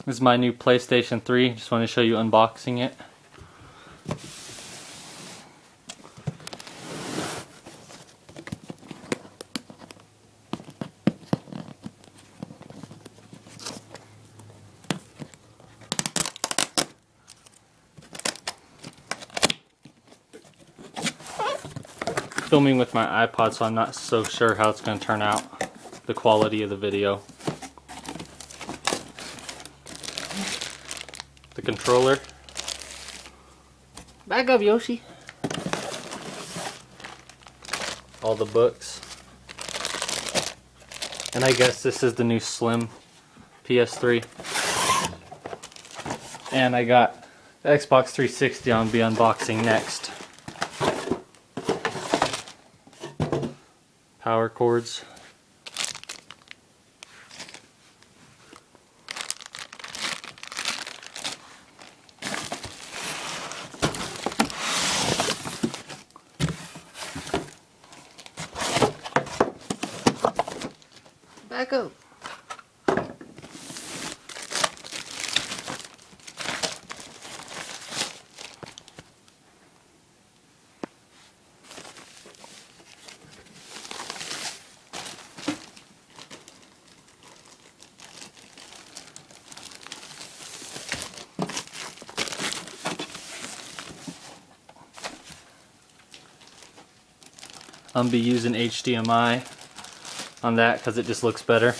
This is my new PlayStation 3. Just want to show you unboxing it. Filming with my iPod, so I'm not so sure how it's going to turn out, the quality of the video. The controller. Back up, Yoshi. All the books. And I guess this is the new Slim PS3. And I got the Xbox 360 I'll be unboxing next. Power cords. Back up. I'm gonna be using HDMI on that because it just looks better.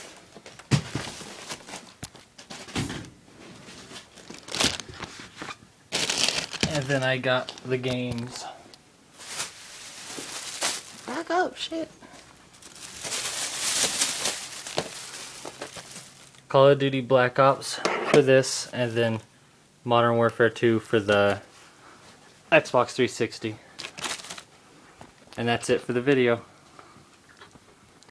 And then I got the games. Back up, shit. Call of Duty Black Ops for this, and then Modern Warfare 2 for the Xbox 360. And that's it for the video.